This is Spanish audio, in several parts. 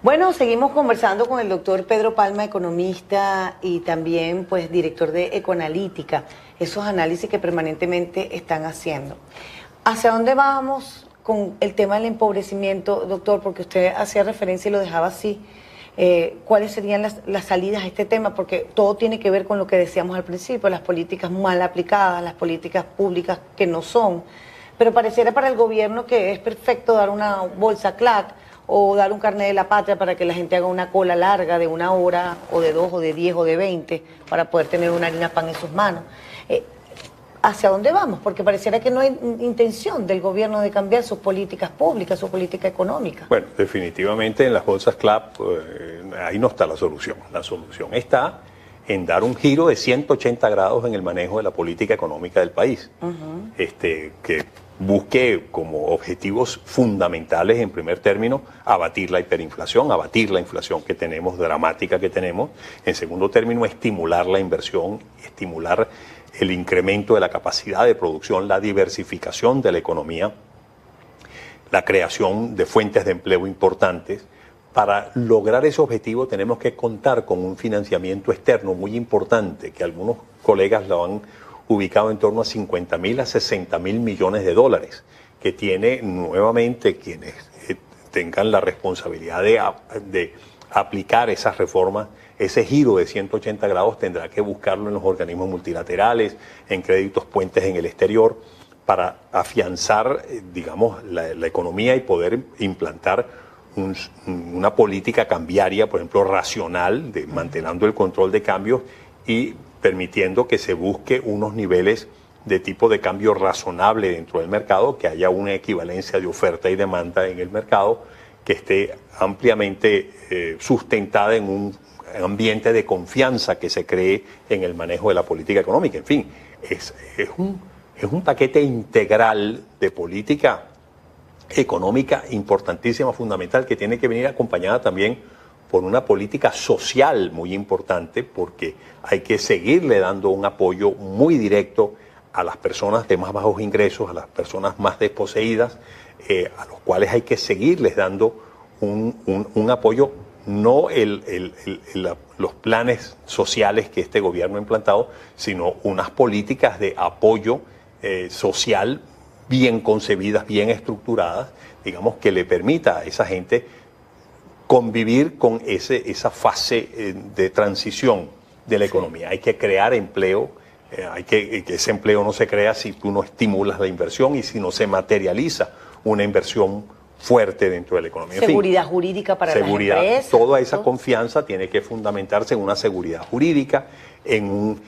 Bueno, seguimos conversando con el doctor Pedro Palma, economista y también pues director de Ecoanalítica, esos análisis que permanentemente están haciendo. ¿Hacia dónde vamos con el tema del empobrecimiento, doctor? Porque usted hacía referencia y lo dejaba así. ¿Cuáles serían las salidas a este tema? Porque todo tiene que ver con lo que decíamos al principio, las políticas mal aplicadas, las políticas públicas que no son. Pero pareciera para el gobierno que es perfecto dar una bolsa CLAC o dar un carnet de la patria para que la gente haga una cola larga de 1 hora, o de 2, o de 10, o de 20, para poder tener una harina pan en sus manos. ¿Hacia dónde vamos? Porque pareciera que no hay intención del gobierno de cambiar sus políticas públicas, su política económica. Bueno, definitivamente en las bolsas CLAP ahí no está la solución. La solución está en dar un giro de 180 grados en el manejo de la política económica del país. Que busque como objetivos fundamentales, en primer término, abatir la hiperinflación, abatir la inflación que tenemos, dramática que tenemos. En segundo término, estimular la inversión, estimular el incremento de la capacidad de producción, la diversificación de la economía, la creación de fuentes de empleo importantes. Para lograr ese objetivo tenemos que contar con un financiamiento externo muy importante, que algunos colegas lo han ubicado en torno a 50.000 a 60.000 millones de dólares, que tiene nuevamente quienes tengan la responsabilidad de aplicar esas reformas. Ese giro de 180 grados tendrá que buscarlo en los organismos multilaterales, en créditos puentes en el exterior, para afianzar, digamos, la economía y poder implantar una política cambiaria, por ejemplo, racional, manteniendo el control de cambios y permitiendo que se busque unos niveles de tipo de cambio razonable dentro del mercado, que haya una equivalencia de oferta y demanda en el mercado, que esté ampliamente sustentada en un ambiente de confianza que se cree en el manejo de la política económica. En fin, es un paquete integral de política económica importantísima, fundamental, que tiene que venir acompañada también por una política social muy importante, porque hay que seguirle dando un apoyo muy directo a las personas de más bajos ingresos, a las personas más desposeídas, a los cuales hay que seguirles dando un apoyo, no los planes sociales que este gobierno ha implantado, sino unas políticas de apoyo social bien concebidas, bien estructuradas, digamos, que le permita a esa gente convivir con esa fase de transición de la economía. Hay que crear empleo, que ese empleo no se crea si tú no estimulas la inversión y si no se materializa una inversión fuerte dentro de la economía. Seguridad jurídica para las empresas. Toda esa confianza tiene que fundamentarse en una seguridad jurídica, en un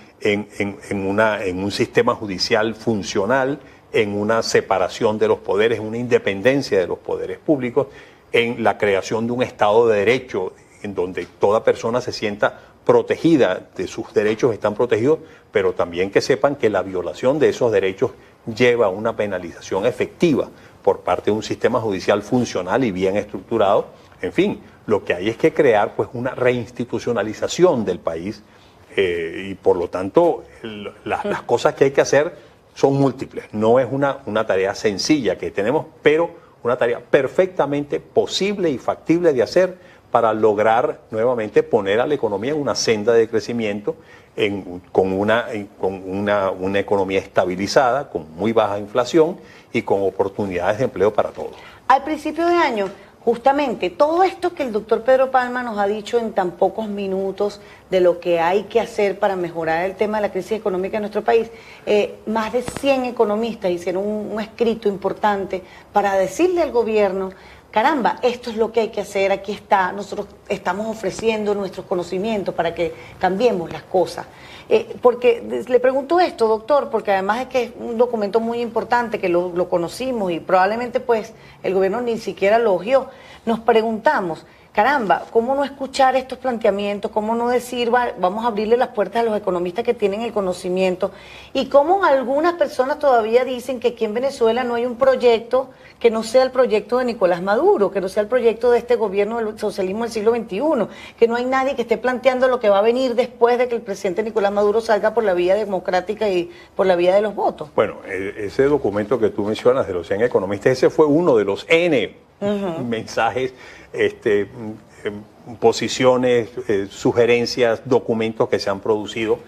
sistema judicial funcional, en una separación de los poderes, una independencia de los poderes públicos, en la creación de un Estado de Derecho en donde toda persona se sienta protegida, de sus derechos están protegidos, pero también que sepan que la violación de esos derechos lleva a una penalización efectiva por parte de un sistema judicial funcional y bien estructurado. En fin, lo que hay es que crear pues una reinstitucionalización del país y por lo tanto las cosas que hay que hacer son múltiples. No es una tarea sencilla que tenemos, pero una tarea perfectamente posible y factible de hacer para lograr nuevamente poner a la economía en una senda de crecimiento, con una economía estabilizada, con muy baja inflación y con oportunidades de empleo para todos. Al principio de año, justamente, todo esto que el doctor Pedro Palma nos ha dicho en tan pocos minutos de lo que hay que hacer para mejorar el tema de la crisis económica en nuestro país, más de 100 economistas hicieron un escrito importante para decirle al gobierno: caramba, esto es lo que hay que hacer, aquí está, nosotros estamos ofreciendo nuestros conocimientos para que cambiemos las cosas. Porque le pregunto esto, doctor, porque además es que es un documento muy importante, que lo conocimos y probablemente pues el gobierno ni siquiera lo ojeó. Nos preguntamos, caramba, ¿cómo no escuchar estos planteamientos? ¿Cómo no decir, vamos a abrirle las puertas a los economistas que tienen el conocimiento? Y cómo algunas personas todavía dicen que aquí en Venezuela no hay un proyecto que no sea el proyecto de Nicolás Maduro, que no sea el proyecto de este gobierno del socialismo del siglo XXI, que no hay nadie que esté planteando lo que va a venir después de que el presidente Nicolás Maduro salga por la vía democrática y por la vía de los votos. Bueno, ese documento que tú mencionas de los 100 economistas, ese fue uno de los N mensajes posiciones, sugerencias, documentos que se han producido,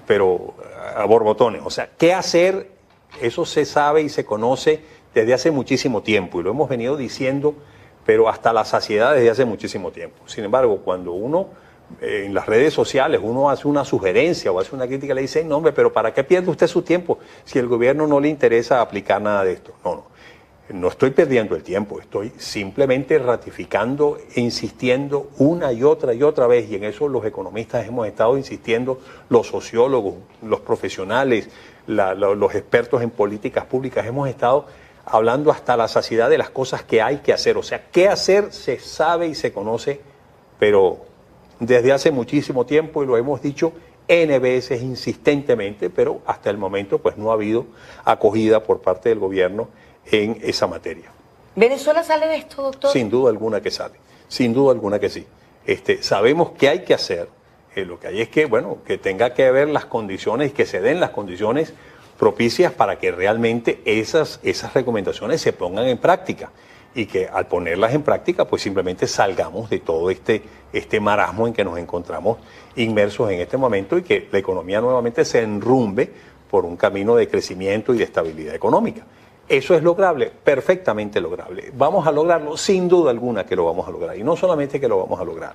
pero a borbotones. O sea, ¿qué hacer? Eso se sabe y se conoce desde hace muchísimo tiempo y lo hemos venido diciendo, pero hasta la saciedad desde hace muchísimo tiempo. Sin embargo, cuando uno en las redes sociales uno hace una sugerencia o hace una crítica, le dice, no hombre, pero ¿para qué pierde usted su tiempo si el gobierno no le interesa aplicar nada de esto? No estoy perdiendo el tiempo, estoy simplemente ratificando e insistiendo una y otra vez, y en eso los economistas hemos estado insistiendo, los sociólogos, los profesionales, los expertos en políticas públicas, hemos estado hablando hasta la saciedad de las cosas que hay que hacer. O sea, qué hacer se sabe y se conoce, pero desde hace muchísimo tiempo, y lo hemos dicho N veces insistentemente, pero hasta el momento pues no ha habido acogida por parte del gobierno en esa materia. ¿Venezuela sale de esto, doctor? Sin duda alguna que sale, sin duda alguna que sí. Sabemos qué hay que hacer, lo que hay es que, bueno, que tenga que haber las condiciones, que se den las condiciones propicias para que realmente esas recomendaciones se pongan en práctica y que al ponerlas en práctica pues simplemente salgamos de todo este marasmo en que nos encontramos inmersos en este momento y que la economía nuevamente se enrumbe por un camino de crecimiento y de estabilidad económica. ¿Eso es lograble? Perfectamente lograble. ¿Vamos a lograrlo? Sin duda alguna que lo vamos a lograr. Y no solamente que lo vamos a lograr,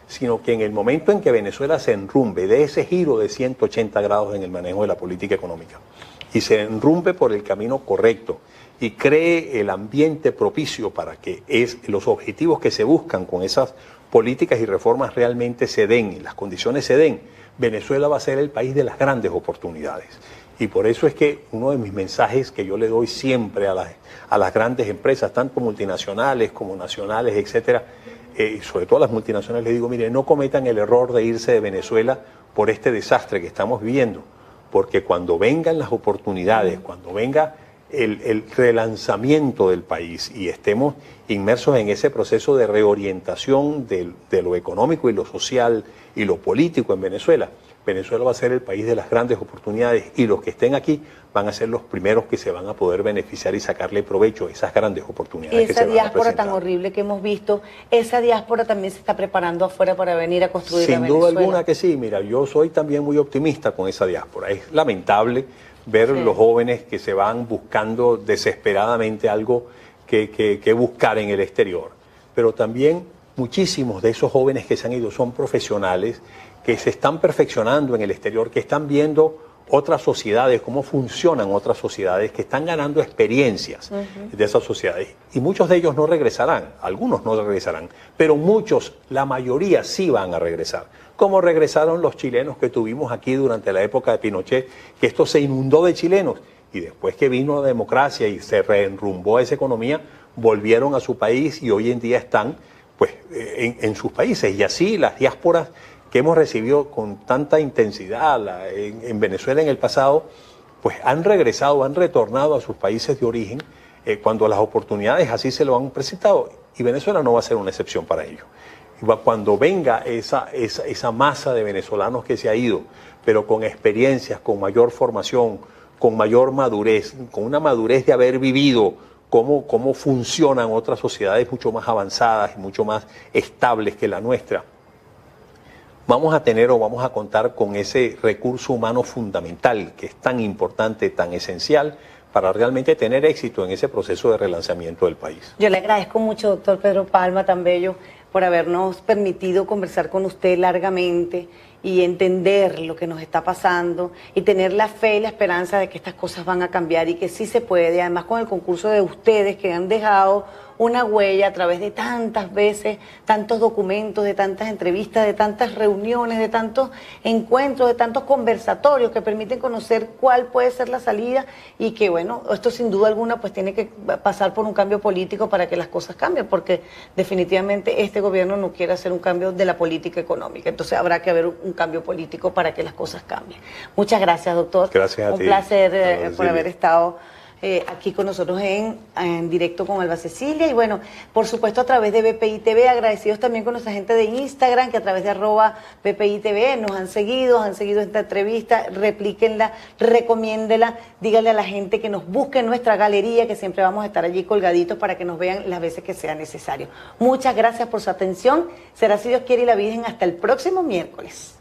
sino que en el momento en que Venezuela se enrumbe de ese giro de 180 grados en el manejo de la política económica y se enrumbe por el camino correcto y cree el ambiente propicio para que los objetivos que se buscan con esas políticas y reformas realmente se den y las condiciones se den, Venezuela va a ser el país de las grandes oportunidades. Y por eso es que uno de mis mensajes que yo le doy siempre a las grandes empresas, tanto multinacionales como nacionales, etcétera, y sobre todo a las multinacionales, les digo, mire, no cometan el error de irse de Venezuela por este desastre que estamos viviendo, porque cuando vengan las oportunidades, cuando venga el relanzamiento del país y estemos inmersos en ese proceso de reorientación de lo económico y lo social y lo político en Venezuela, Venezuela va a ser el país de las grandes oportunidades y los que estén aquí van a ser los primeros que se van a poder beneficiar y sacarle provecho a esas grandes oportunidades que se van a presentar. Esa diáspora tan horrible que hemos visto, esa diáspora también se está preparando afuera para venir a construir a Venezuela. Sin duda alguna que sí. Mira, yo soy también muy optimista con esa diáspora. Es lamentable ver los jóvenes que se van buscando desesperadamente algo que buscar en el exterior. Pero también muchísimos de esos jóvenes que se han ido son profesionales que se están perfeccionando en el exterior, que están viendo otras sociedades, cómo funcionan otras sociedades, que están ganando experiencias de esas sociedades. Y muchos de ellos no regresarán, algunos no regresarán, pero muchos, la mayoría sí van a regresar. Como regresaron los chilenos que tuvimos aquí durante la época de Pinochet, que esto se inundó de chilenos. Y después que vino la democracia y se reenrumbó esa economía, volvieron a su país y hoy en día están pues, en sus países. Y así las diásporas que hemos recibido con tanta intensidad en Venezuela en el pasado, pues han regresado, han retornado a sus países de origen cuando las oportunidades así se lo han presentado. Y Venezuela no va a ser una excepción para ello. Cuando venga esa masa de venezolanos que se ha ido, pero con experiencias, con mayor formación, con mayor madurez, con una madurez de haber vivido cómo funcionan otras sociedades mucho más avanzadas y mucho más estables que la nuestra, vamos a tener o vamos a contar con ese recurso humano fundamental que es tan importante, tan esencial para realmente tener éxito en ese proceso de relanzamiento del país. Yo le agradezco mucho, doctor Pedro Palma, tan bello, por habernos permitido conversar con usted largamente y entender lo que nos está pasando y tener la fe y la esperanza de que estas cosas van a cambiar y que sí se puede, además con el concurso de ustedes que han dejado una huella a través de tantas veces, tantos documentos, de tantas entrevistas, de tantas reuniones, de tantos encuentros, de tantos conversatorios que permiten conocer cuál puede ser la salida y que bueno, esto sin duda alguna pues tiene que pasar por un cambio político para que las cosas cambien, porque definitivamente este gobierno no quiere hacer un cambio de la política económica, entonces habrá que haber un cambio político para que las cosas cambien. Muchas gracias, doctor. Gracias a ti. Un placer por haber estado aquí con nosotros en directo con Alba Cecilia. Y bueno, por supuesto a través de BPI TV, agradecidos también con nuestra gente de Instagram, que a través de @BPI TV nos han seguido esta entrevista. Replíquenla, recomiéndela, díganle a la gente que nos busque en nuestra galería, que siempre vamos a estar allí colgaditos para que nos vean las veces que sea necesario. Muchas gracias por su atención. Será, si Dios quiere y la Virgen, hasta el próximo miércoles.